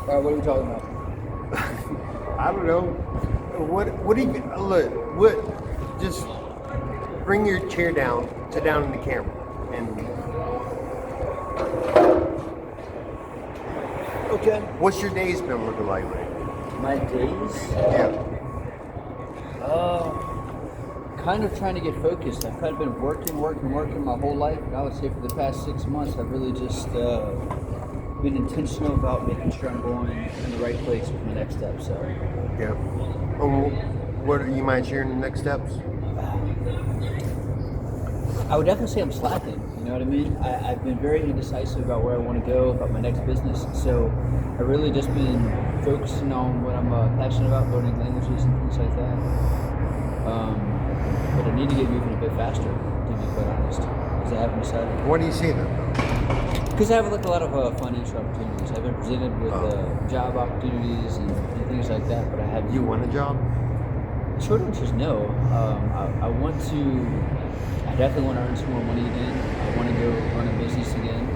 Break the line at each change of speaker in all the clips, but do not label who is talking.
What are we talking about?
I don't know. What do you look? What? Just bring your chair down, sit down in the camera, and
Okay.
what's your days been looking like lately?
My days?
Yeah.
Kind of trying to get focused. I've kind of been working my whole life. And I would say for the past 6 months, I've really just been intentional about making sure I'm going in the right place with my next step. So,
Yeah. What you mind sharing the next steps?
I would definitely say I'm slacking. You know what I mean? I've been very indecisive about where I want to go, about my next business. So, I've really just been focusing on what I'm passionate about, learning languages and things like that. But I need to get moving a bit faster, to be quite honest, because I haven't decided.
Why do you say that?
Because I have like a lot of financial opportunities. I've been presented with job opportunities and things like that, but I haven't.
You want a job?
The short answer is no. I want to. I definitely want to earn some more money again. I want to go run a business again,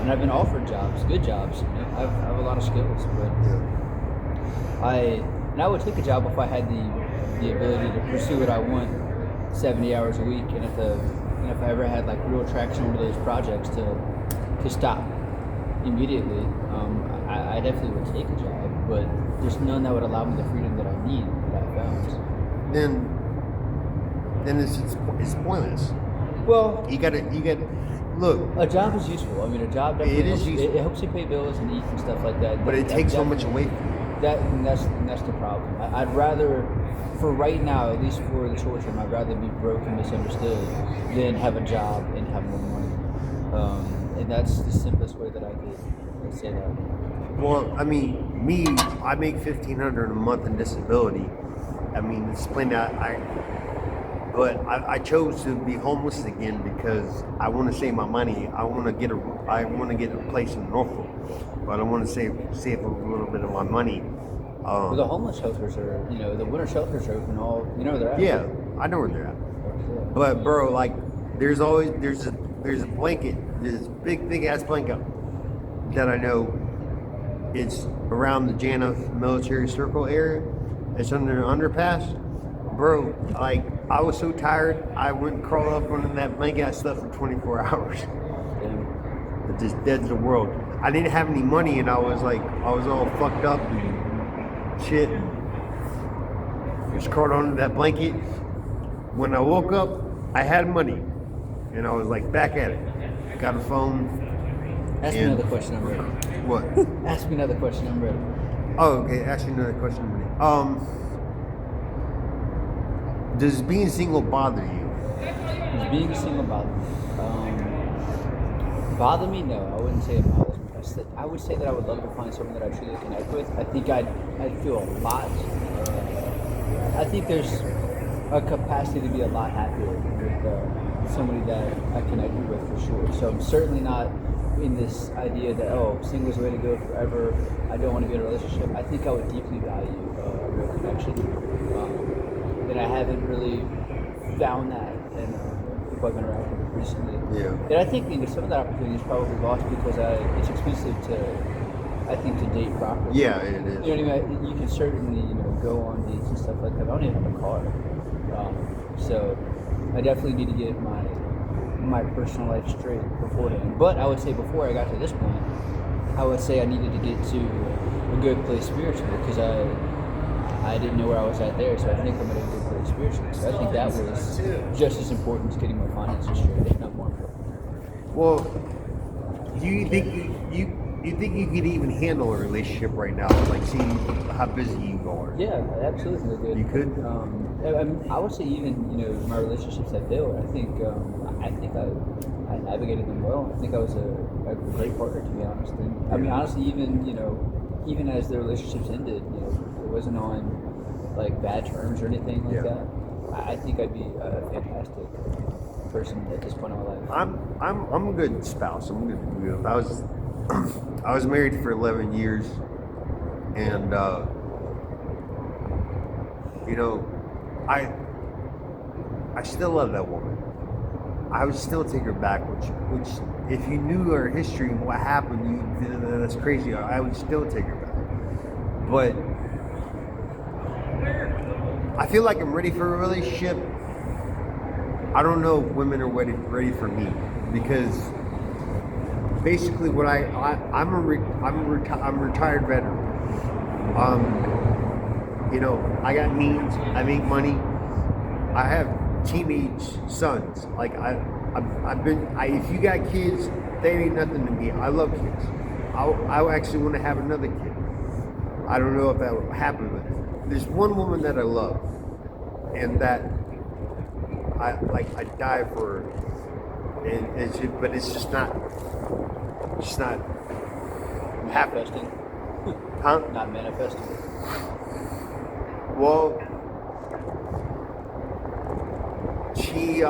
and I've been offered jobs, good jobs. You know, I have a lot of skills, but I would take a job if I had the ability to pursue what I want, 70 hours a week, and if I ever had like real traction over those projects to stop immediately, I definitely would take a job, but there's none that would allow me the freedom that I need that I found.
Then it's pointless.
Well,
You got look.
a job is useful. I mean, a job definitely
It is
helps,
useful.
it helps you pay bills and eat and stuff like that.
But it
That
takes so much
definitely-
away from you.
That's the problem. I'd rather, for right now, at least for the short term, I'd rather be broke and misunderstood than have a job and have more money. And that's the simplest way that I could say that.
Well, I mean, I make $1,500 a month in disability. I mean, explain that but I chose to be homeless again because I want to save my money. I want to get a place in Norfolk, but I want to save a little bit of my money.
Well, the homeless shelters are, the winter shelters are open all, they're out.
Yeah, I know where they're at. But bro, like, there's a blanket, this big ass blanket that I know. It's around the Janus Military Circle area. It's under an underpass. Bro, like, I was so tired, I wouldn't crawl up under that blanket. I slept for 24 hours. It just dead to the world. I didn't have any money, and I was all fucked up and shit. Just crawled under that blanket. When I woke up, I had money, and I was like back at it. Got a phone.
Ask me another question, I'm ready.
What?
Ask me another question, I'm ready.
Oh, okay. Ask you another question. Does being single bother you?
Is being single bother me? Bother me? No, I wouldn't say it bothers me. I would say that I would love to find someone that I truly connect with. I think I'd feel a lot. I think there's a capacity to be a lot happier with somebody that I connected with for sure. So I'm certainly not in this idea that single's the way to go forever. I don't want to be in a relationship. I think I would deeply value a real connection. And I haven't really found that in people I've interacted with recently.
Yeah.
And I think some of that opportunity is probably lost because it's expensive to date properly.
Yeah, it is.
You know what I mean? You can certainly, go on dates and stuff like that. I don't even have a car. So I definitely need to get my personal life straight beforehand. But I would say before I got to this point, I would say I needed to get to a good place spiritually because I didn't know where I was at there, so I think I'm at a good place spiritually. So I think that was just as important as getting my finances straight, if not more important.
Well, do you think you think you could even handle a relationship right now? Like, seeing how busy you are.
Yeah, absolutely. Good.
You could.
I would say even my relationships that failed. I think I navigated them well. I think I was a great partner, to be honest. And I mean, honestly, even as the relationships ended, it wasn't on like bad terms or anything like that. I think I'd be a fantastic person at this point in my life.
I'm a good spouse. I'm good. I was married for 11 years, and I still love that woman. I would still take her back, which if you knew her history and what happened, that's crazy. I would still take her back. but I feel like I'm ready for a relationship. I don't know if women are ready for me, because basically what I'm a retired veteran. You know, I got means, I make money, I have teenage sons. Like if you got kids, they ain't nothing to me. I love kids. I actually want to have another kid. I don't know if that will happen, but there's one woman that I love, and that I die for her. But it's just not
Manifesting.
Huh?
Not manifesting.
Well, she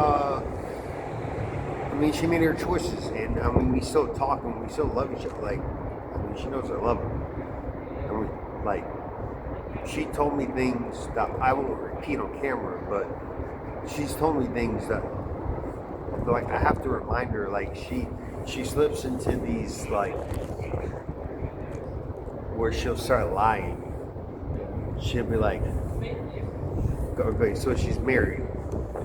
she made her choices, and we still talk and we still love each other. Like, she knows I love her, and she told me things that I won't repeat on camera, but she's told me things that, like, I have to remind her. Like, she slips into these, like, where she'll start lying. She'll be like, okay, so she's married,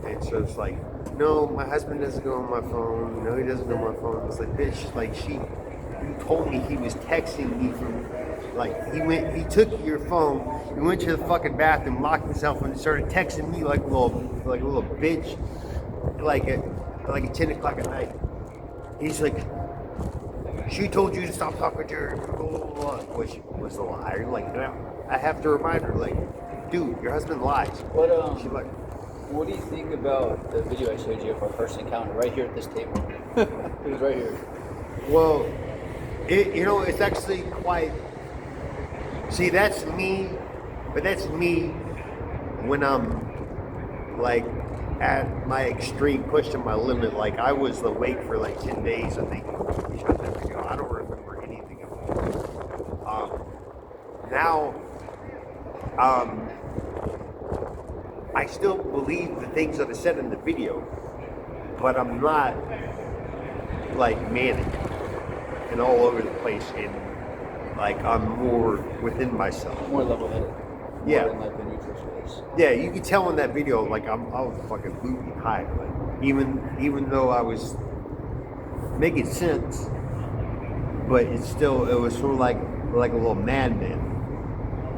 and so it's like, no, my husband doesn't go on my phone. No, he doesn't go on my phone. It's like, bitch, like, you told me he was texting me from, like, he took your phone, he went to the fucking bathroom, locked himself, and started texting me like a little bitch, like at 10 o'clock at night. He's like, she told you to stop talking to her, blah, blah, blah, which was a lie. Like, I have to remind her, like, dude, your husband lies. She's like,
what do you think about the video I showed you of our first encounter right here at this table? It was right here.
well, it's actually quite. See, that's me, but that's me when I'm, like, at my extreme, pushing my limit. Like, I was awake for like 10 days, I think. I don't remember anything of it. Now, I still believe the things that I said in the video, but I'm not, like, manic and all over the place, and, like, I'm more within myself.
More level-headed.
Yeah.
In, like, the neutral space.
Yeah, you can tell in that video, like, I was fucking loopy high. Like, even though I was making sense, but it was sort of like a little madman.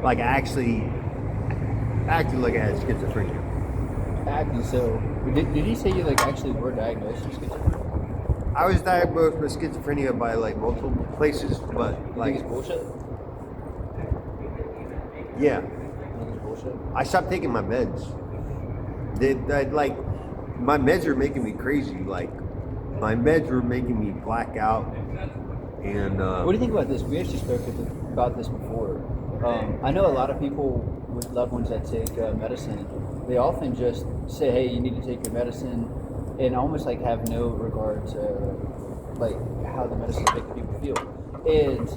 Like, I actually acted like I had schizophrenia.
Acting, so did he say you, like, actually were diagnosed with schizophrenia?
I was diagnosed with schizophrenia by, like, multiple places, but,
You
like,
think it's bullshit?
yeah.
You think it's bullshit?
I stopped taking my meds. Like, my meds are making me crazy. Like, my meds were making me black out. And
What do you think about this? We actually spoke about this before. I know a lot of people with loved ones that take medicine, they often just say, hey, you need to take your medicine, and almost like have no regard to, like, how the medicine makes people feel. And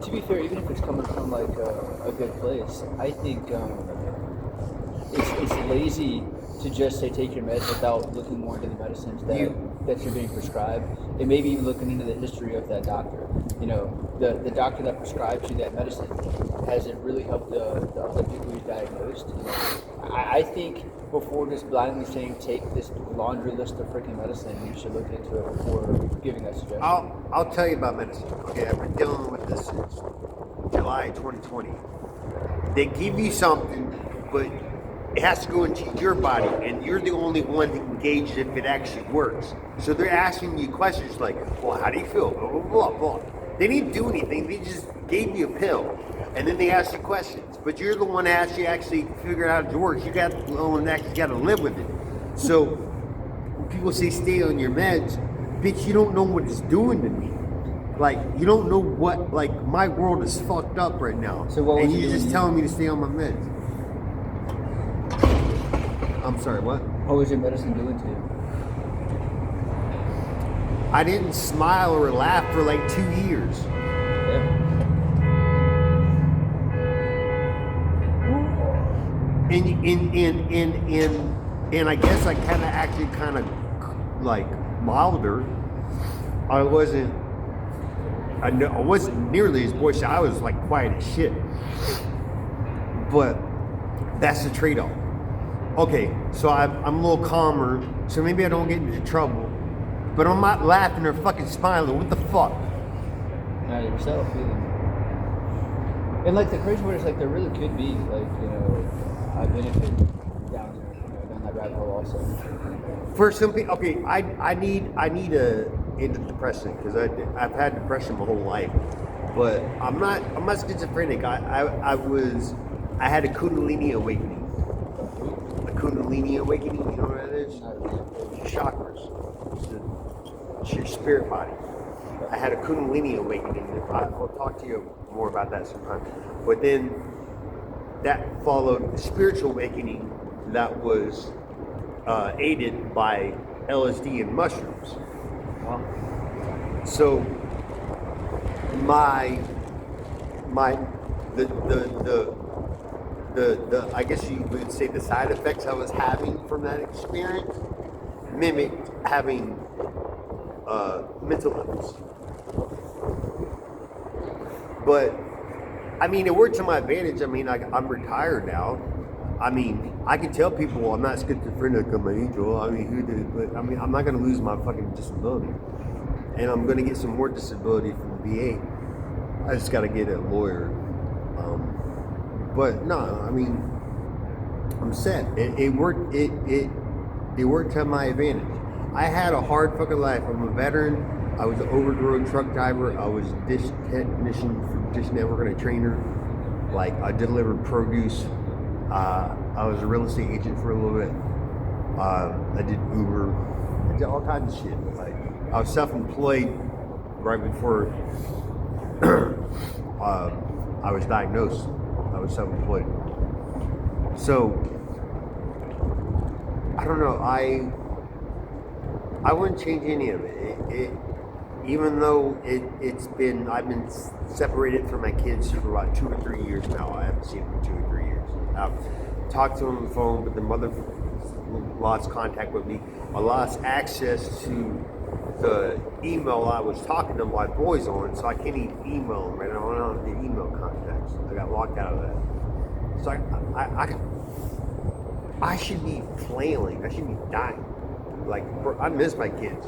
to be fair, even if it's coming from, like, a good place, I think it's lazy to just say take your meds without looking more into the medicines that you're being prescribed, and maybe even looking into the history of that doctor. You know, the doctor that prescribes you that medicine, has it really helped the other people who's diagnosed? You know, I think before just blindly saying take this laundry list of freaking medicine, you should look into it before giving that suggestion.
I'll tell you about medicine. Okay, I've been dealing with this since July 2020. They give you something, but it has to go into your body, and you're the only one that can gauge if it actually works. So they're asking you questions like, well, how do you feel? Blah, blah, blah, blah. They didn't do anything. They just gave you a pill, and then they ask you questions. But you're the one that actually figure out how it works. You got the one that actually got to live with it. So when people say stay on your meds, bitch, you don't know what it's doing to me. Like, you don't know what, like, my world is fucked up right now.
So what was
and
it
you're
doing
just
to you?
telling me to stay on my meds. I'm sorry, what?
What was your medicine doing to you?
I didn't smile or laugh for like 2 years.
Yeah.
And I guess I kind of acted kind of like milder. I wasn't I wasn't nearly as boisterous. I was like quiet as shit. But that's the trade-off. Okay, so I'm a little calmer, so maybe I don't get into trouble. But I'm not laughing or fucking smiling. What the fuck?
Not yourself either. And like the crazy part is like there really could be like, you know, a benefit down there, you know, down that rabbit hole also.
For some people, okay, I need a antidepressant because I've had depression my whole life, but I'm not schizophrenic. I had a Kundalini awakening. A Kundalini awakening, you know what that is? It's your chakras. It's your spirit body. I had a Kundalini awakening. I'll talk to you more about that sometime. But then that followed a spiritual awakening that was aided by LSD and mushrooms.
Wow.
So the I guess you would say the side effects I was having from that experience mimicked having mental illness. But I mean, it worked to my advantage. I mean, I'm retired now. I mean, I can tell people I'm not schizophrenic, I'm an angel. I mean, who did? But I mean, I'm not going to lose my fucking disability, and I'm going to get some more disability from the VA. I just got to get a lawyer. But no, I mean, I'm set. It worked. It worked to my advantage. I had a hard fucking life. I'm a veteran. I was an over-the-road truck driver. I was dish technician for Dish Network and a trainer. Like, I delivered produce. I was a real estate agent for a little bit. I did Uber. I did all kinds of shit. Like, I was self-employed right before I was diagnosed. I was self-employed. So, I don't know. I wouldn't change any of it. Even though I've been separated from my kids for about 2 or 3 years now. I haven't seen them for 2 or 3 years. I've talked to them on the phone, but their mother lost contact with me. I lost access to the email I was talking to my boys on, so I can't even email them right now. I don't have the email contacts. I got locked out of that. So I should be flailing. I should be dying. Like, I miss my kids.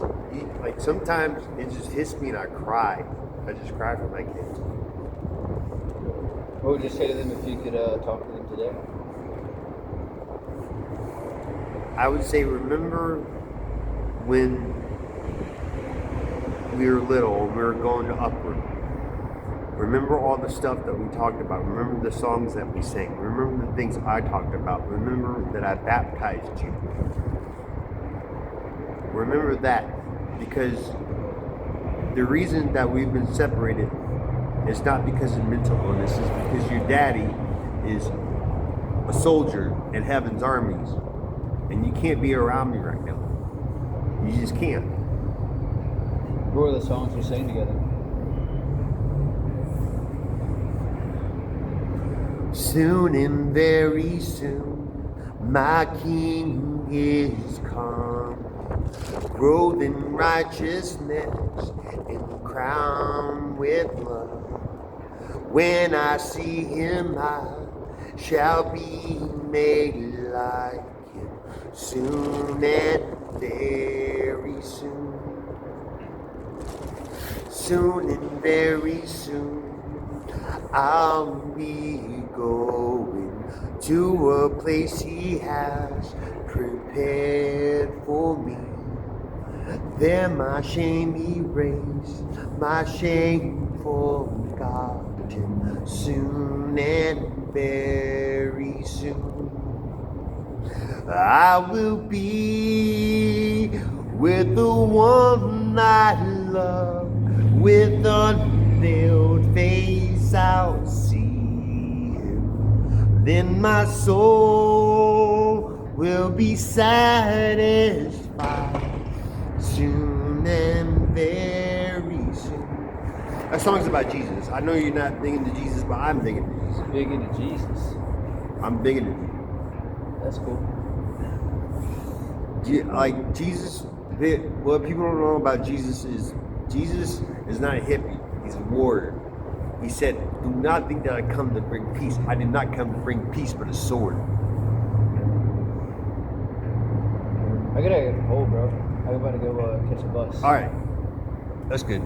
Like, sometimes it just hits me and I cry. I just cry for my kids.
What would you say to them if you could talk to them today?
I would say, remember when we were little and we were going to Upward. Remember all the stuff that we talked about. Remember the songs that we sang. Remember the things I talked about. Remember that I baptized you. Remember that, because the reason that we've been separated is not because of mental illness, it's because your daddy is a soldier in heaven's armies, and you can't be around me right now. You just can't.
What were the songs you sang together?
Soon and very soon, my King is come. Robed in righteousness and crowned with love. When I see him, I shall be made like him soon and very soon. Soon and very soon, I'll be going to a place he has prepared for me. There my shame erased, my shame forgotten, soon and very soon. I will be with the one I love, with unveiled face I'll see him. Then my soul will be satisfied soon and very soon. That song's about Jesus. I know you're not big into Jesus, but I'm big into Jesus.
Big into Jesus.
I'm big into Jesus.
That's cool.
Like Jesus, what people don't know about Jesus is not a hippie. He's his warrior. He said, "Do not think that I come to bring peace. I did not come to bring peace, but a sword."
I gotta get cold, bro. I'm about to go catch a bus.
All right, that's good.